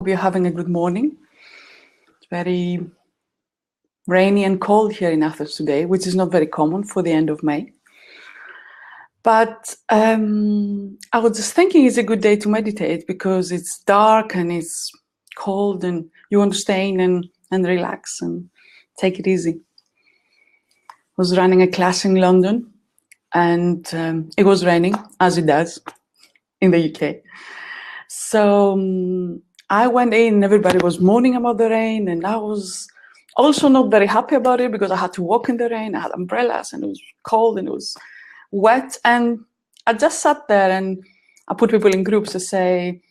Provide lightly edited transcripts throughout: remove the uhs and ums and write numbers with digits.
you're having a good morning. It's very rainy and cold here in Athens today, which is not very common for the end of May. But I was just thinking it's a good day to meditate because it's dark and it's cold and you want to stay in and relax and take it easy. I was running a class in London and it was raining, as it does in the UK. So I went in, everybody was moaning about the rain, and I was also not very happy about it because I had to walk in the rain, I had umbrellas, and it was cold and it was wet. And I just sat there and I put people in groups to say,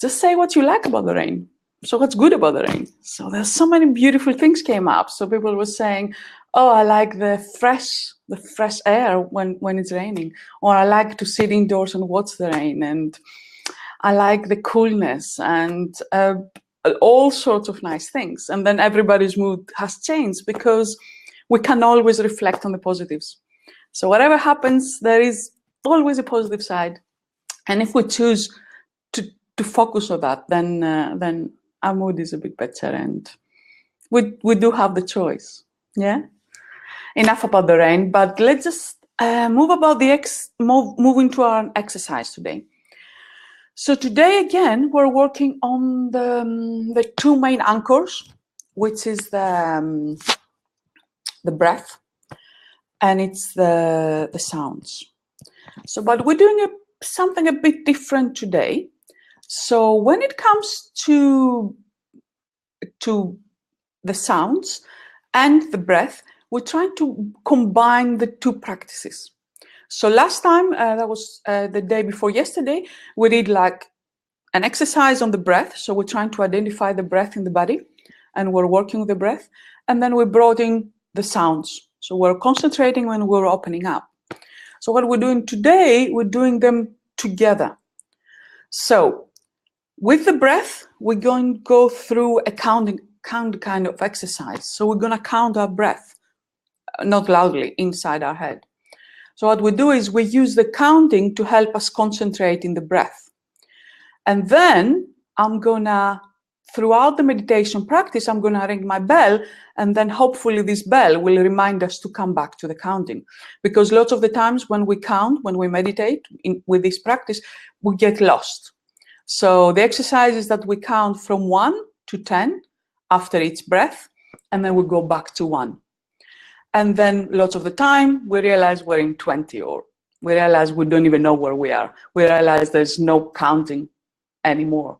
just say what you like about the rain. So what's good about the rain? So there's so many beautiful things came up. So people were saying, oh, I like the fresh air when it's raining, or I like to sit indoors and watch the rain, and I like the coolness, and all sorts of nice things. And then everybody's mood has changed because we can always reflect on the positives. So whatever happens, there is always a positive side. And if we choose to focus on that, then our mood is a bit better, and we do have the choice. Yeah. Enough about the rain, but let's just move into our exercise today. So today, again, we're working on the two main anchors, which is the breath and it's the sounds. So, but we're doing something a bit different today. So when it comes to the sounds and the breath, we're trying to combine the two practices. So last time, that was the day before yesterday, we did like an exercise on the breath. So we're trying to identify the breath in the body and we're working with the breath. And then we brought in the sounds. So we're concentrating when we're opening up. So what we're doing today, we're doing them together. So with the breath, we're going to go through a count kind of exercise. So we're going to count our breath, not loudly, inside our head. So what we do is we use the counting to help us concentrate in the breath. And then I'm gonna, throughout the meditation practice, I'm gonna ring my bell, and then hopefully this bell will remind us to come back to the counting. Because lots of the times when we count, when we meditate with this practice, we get lost. So the exercise is that we count from 1 to 10 after each breath, and then we go back to 1. And then lots of the time, we realize we're in 20, or we realize we don't even know where we are. We realize there's no counting anymore.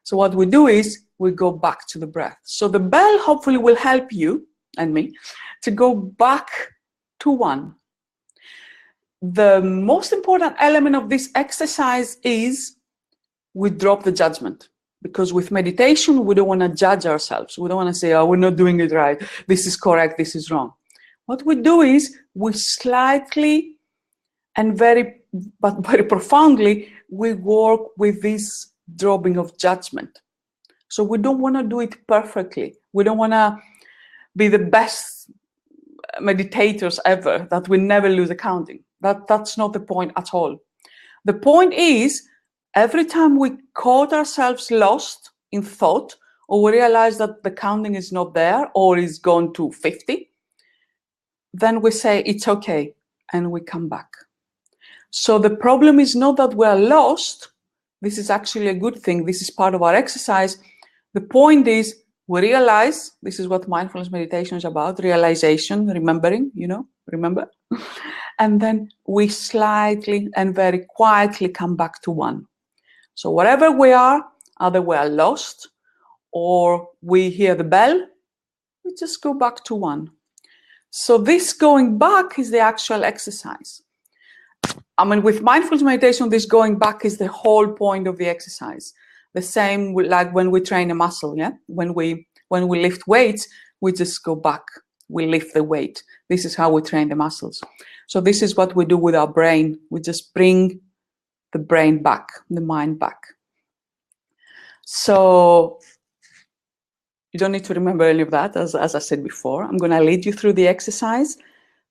So what we do is we go back to the breath. So the bell hopefully will help you and me to go back to 1. The most important element of this exercise is we drop the judgment. Because with meditation, we don't want to judge ourselves. We don't want to say, oh, we're not doing it right. This is correct, this is wrong. What we do is we slightly and very profoundly, we work with this dropping of judgment. So we don't want to do it perfectly. We don't want to be the best meditators ever, that we never lose accounting. That's not the point at all. The point is, every time we caught ourselves lost in thought, or we realize that the counting is not there, or is gone to 50, then we say, it's okay, and we come back. So the problem is not that we're lost. This is actually a good thing. This is part of our exercise. The point is, we realize, this is what mindfulness meditation is about, realization, remembering, remember? And then we slightly and very quietly come back to 1. So wherever we are, either we are lost or we hear the bell, we just go back to 1. So this going back is the actual exercise. I mean, with mindfulness meditation, this going back is the whole point of the exercise. The same like when we train a muscle, yeah? When we lift weights, we just go back. We lift the weight. This is how we train the muscles. So this is what we do with our brain. We just bring the brain back, the mind back. So you don't need to remember any of that, as I said before. I'm going to lead you through the exercise.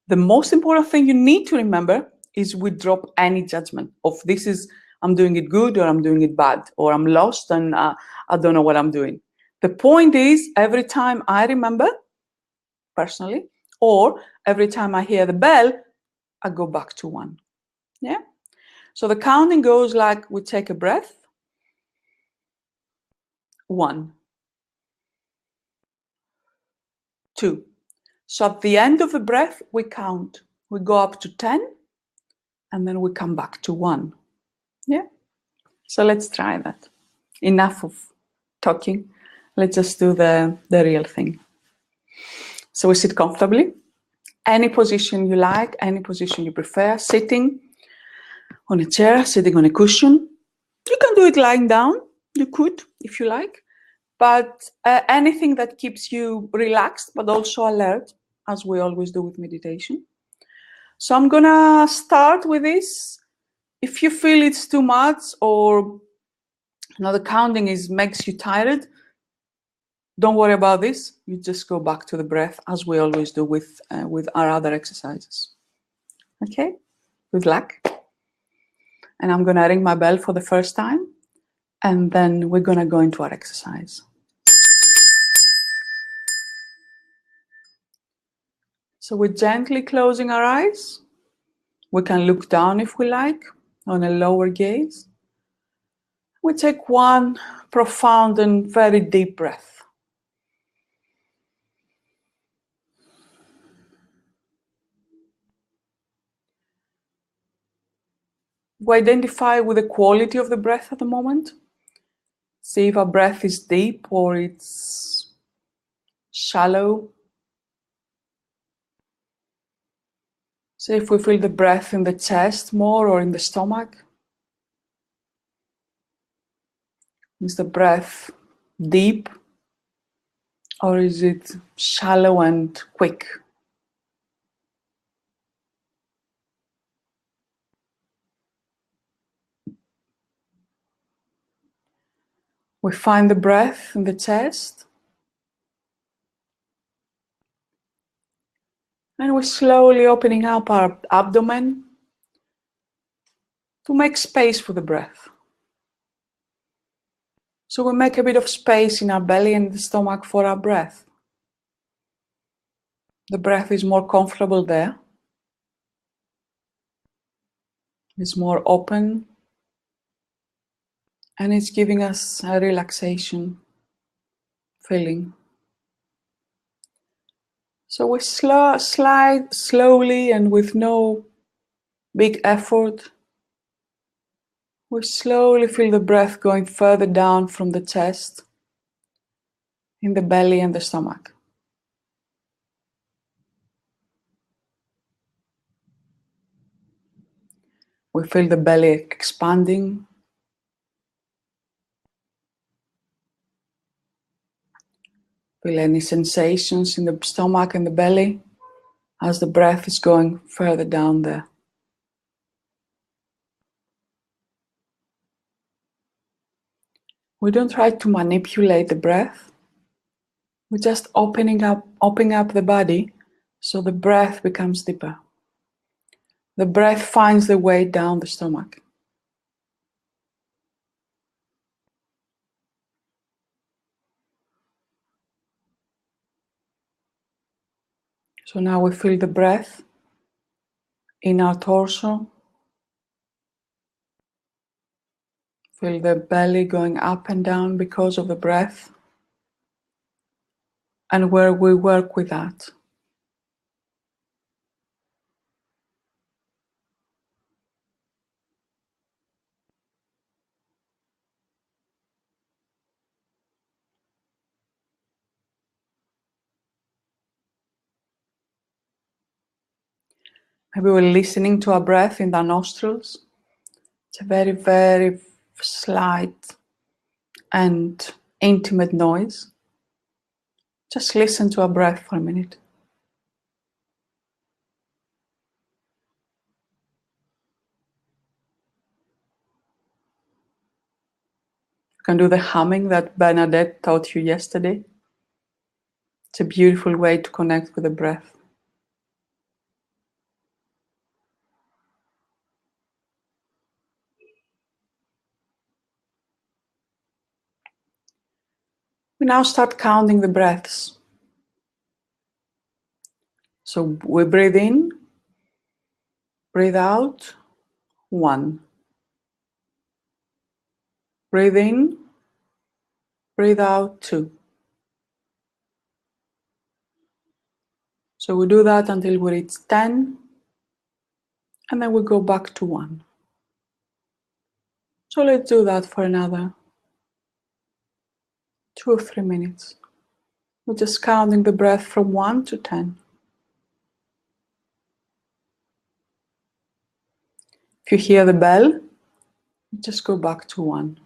The most important thing you need to remember is we drop any judgment of this is I'm doing it good or I'm doing it bad, or I'm lost and I don't know what I'm doing. The point is, every time I remember, personally, or every time I hear the bell, I go back to 1. Yeah? So the counting goes like, we take a breath, 1, 2. So at the end of the breath, we count. We go up to 10, and then we come back to 1. Yeah? So let's try that. Enough of talking. Let's just do the real thing. So we sit comfortably. Any position you like, any position you prefer. Sitting on a chair, sitting on a cushion. You can do it lying down. You could, if you like. But anything that keeps you relaxed, but also alert, as we always do with meditation. So I'm gonna start with this. If you feel it's too much, or the counting makes you tired, don't worry about this. You just go back to the breath, as we always do with our other exercises. Okay, good luck. And I'm gonna ring my bell for the first time, and then we're gonna go into our exercise. So we're gently closing our eyes. We can look down if we like, on a lower gaze. We take one profound and very deep breath. We identify with the quality of the breath at the moment. See if our breath is deep or it's shallow. See if we feel the breath in the chest more or in the stomach. Is the breath deep or is it shallow and quick? We find the breath in the chest. And we're slowly opening up our abdomen to make space for the breath. So we make a bit of space in our belly and the stomach for our breath. The breath is more comfortable there. It's more open. And it's giving us a relaxation feeling. So we slide slowly and with no big effort. We slowly feel the breath going further down from the chest, in the belly and the stomach. We feel the belly expanding. Feel any sensations in the stomach and the belly as the breath is going further down there. We don't try to manipulate the breath. We're just opening up the body so the breath becomes deeper. The breath finds the way down the stomach. So now we feel the breath in our torso. Feel the belly going up and down because of the breath. And where we work with that. Maybe we're listening to our breath in our nostrils. It's a very, very slight and intimate noise. Just listen to our breath for a minute. You can do the humming that Bernadette taught you yesterday. It's a beautiful way to connect with the breath. We now start counting the breaths. So we breathe in, breathe out, 1. Breathe in, breathe out, 2. So we do that until we reach 10, and then we go back to 1. So let's do that for another 2 or 3 minutes. We're just counting the breath from 1 to 10. If you hear the bell, just go back to 1.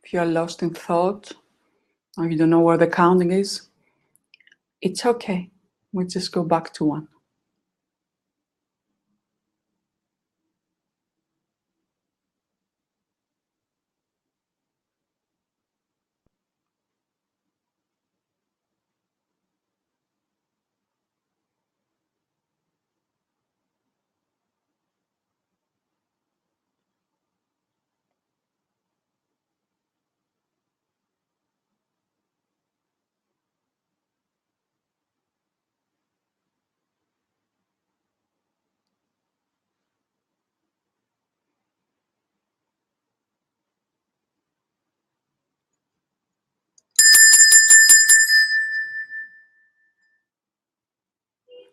If you are lost in thought, or you don't know where the counting is, it's okay. We just go back to 1.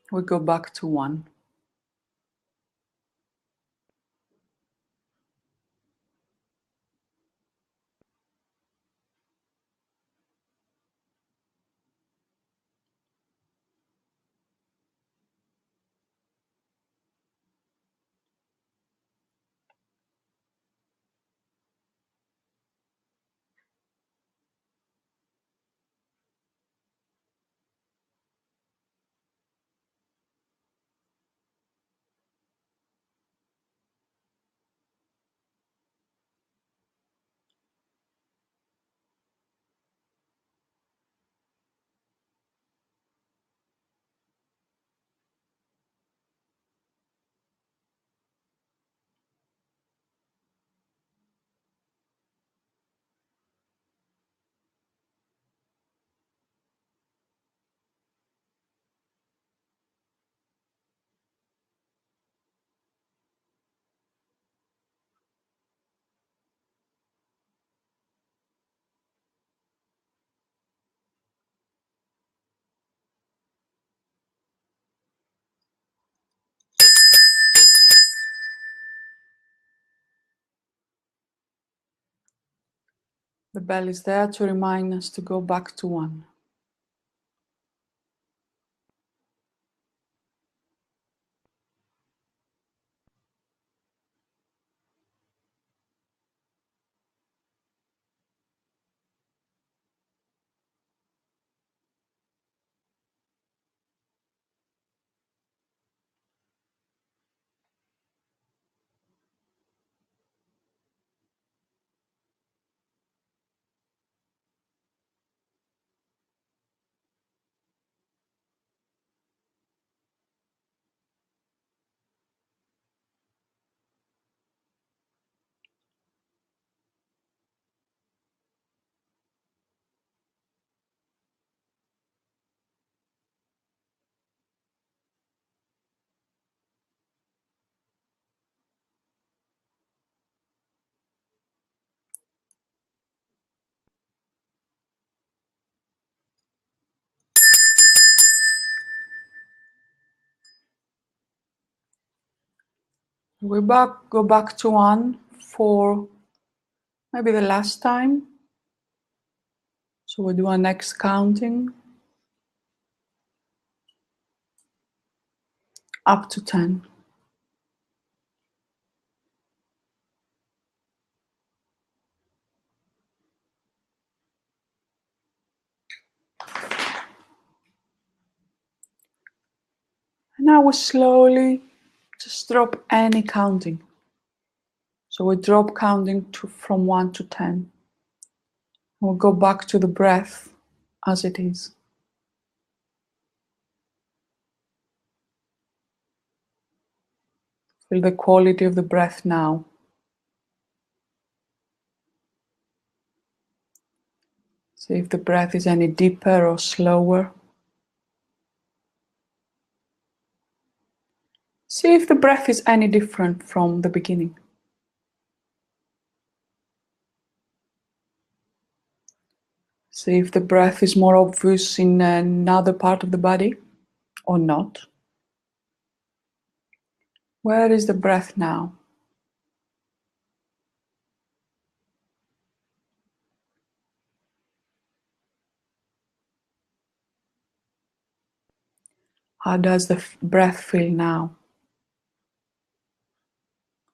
We go back to 1. The bell is there to remind us to go back to 1. We go back to 1 for maybe the last time. So we do our next counting up to 10. And now we slowly just drop any counting. So we drop counting from 1 to 10. We'll go back to the breath as it is. Feel the quality of the breath now. See if the breath is any deeper or slower. See if the breath is any different from the beginning. See if the breath is more obvious in another part of the body or not. Where is the breath now? How does the breath feel now?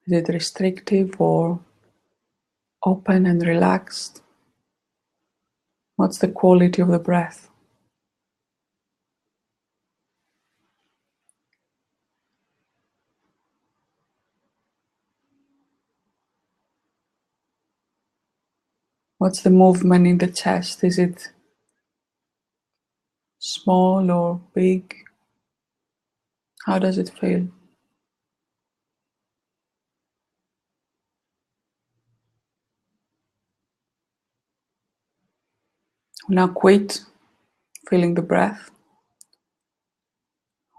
Is it restrictive or open and relaxed? What's the quality of the breath? What's the movement in the chest? Is it small or big? How does it feel? Now quit feeling the breath.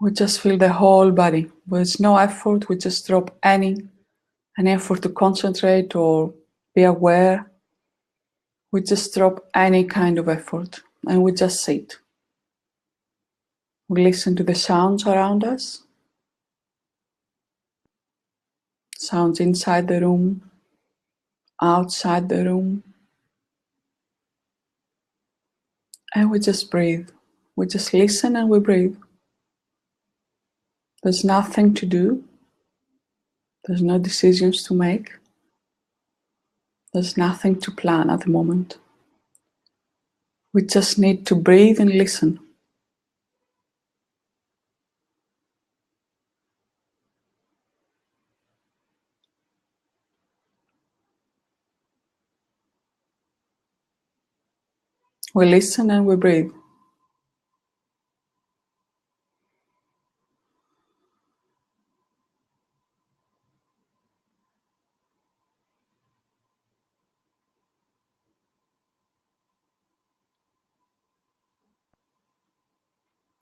We just feel the whole body. With no effort, we just drop any effort to concentrate or be aware. We just drop any kind of effort and we just sit. We listen to the sounds around us. Sounds inside the room, outside the room. And we just breathe. We just listen and we breathe. There's nothing to do. There's no decisions to make. There's nothing to plan at the moment. We just need to breathe and listen. We listen and we breathe.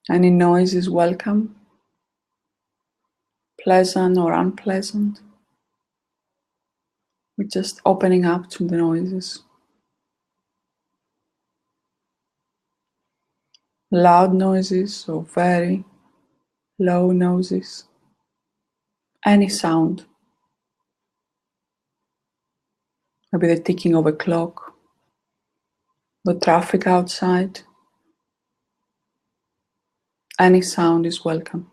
Any noise is welcome, pleasant or unpleasant. We're just opening up to the noises. Loud noises or very low noises. Any sound. Maybe the ticking of a clock, the traffic outside. Any sound is welcome.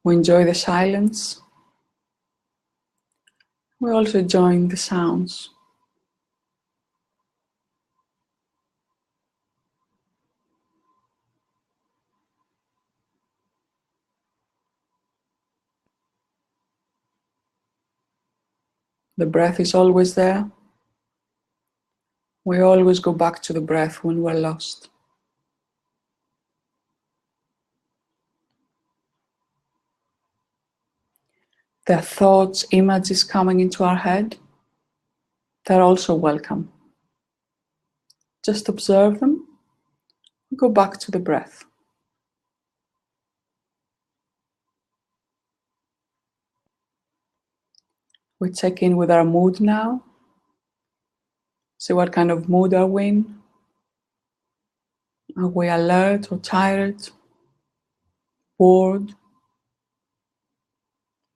We enjoy the silence. We also enjoy the sounds. The breath is always there. We always go back to the breath when we're lost. There are thoughts, images coming into our head. They're also welcome. Just observe them. Go back to the breath. We check in with our mood now. See what kind of mood are we in. Are we alert or tired? Bored?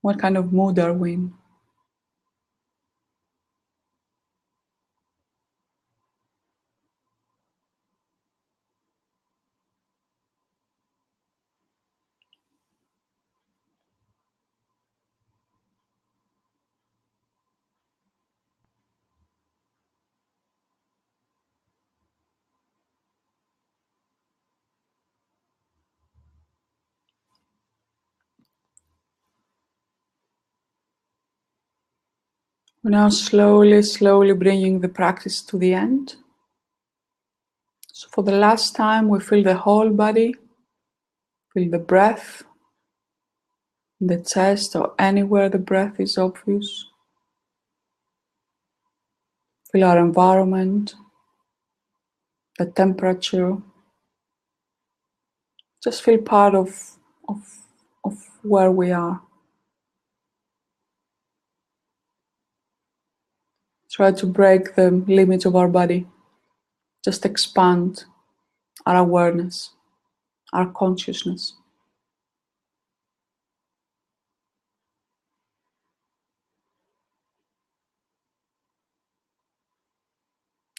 What kind of mood are we in? We're now slowly bringing the practice to the end. So for the last time, we feel the whole body, feel the breath, in the chest or anywhere the breath is obvious. Feel our environment, the temperature. Just feel part of where we are. Try to break the limits of our body. Just expand our awareness, our consciousness.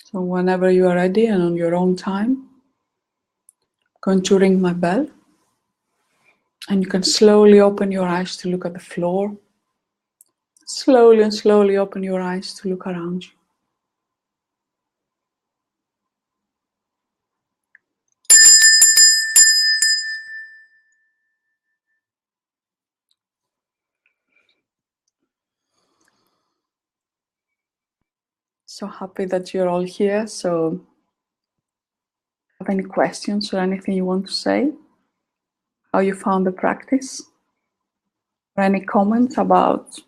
So whenever you are ready and on your own time, I'm going to ring my bell. And you can slowly open your eyes to look at the floor. Slowly and slowly open your eyes to look around you. So happy that you're all here. So, have any questions or anything you want to say? How you found the practice? Or any comments about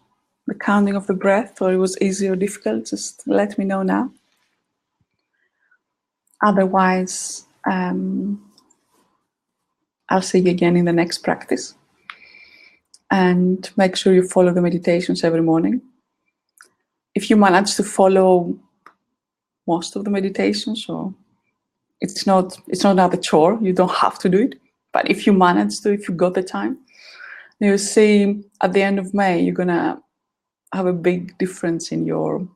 the counting of the breath, or it was easy or difficult? Just let me know now. Otherwise, I'll see you again in the next practice. And make sure you follow the meditations every morning. If you manage to follow most of the meditations, or it's not another chore, you don't have to do it. But if you manage to, if you got the time, you'll see at the end of May, you're gonna have a big difference in your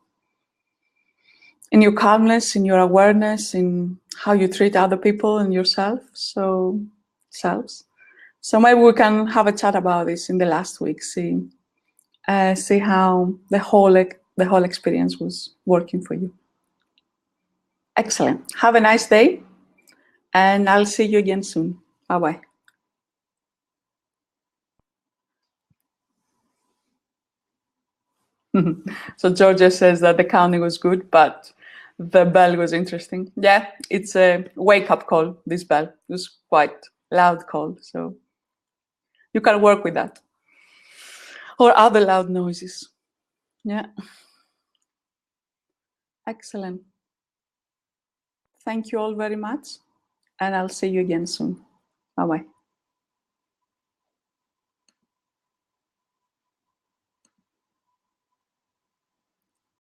calmness, in your awareness, in how you treat other people and yourself. So maybe we can have a chat about this in the last week. See how the whole experience was working for you. Excellent. Have a nice day, and I'll see you again soon. Bye bye. So Georgia says that the counting was good, but the bell was interesting. Yeah, it's a wake-up call, this bell. It was quite loud call, so you can work with that. Or other loud noises. Yeah. Excellent. Thank you all very much, and I'll see you again soon. Bye-bye.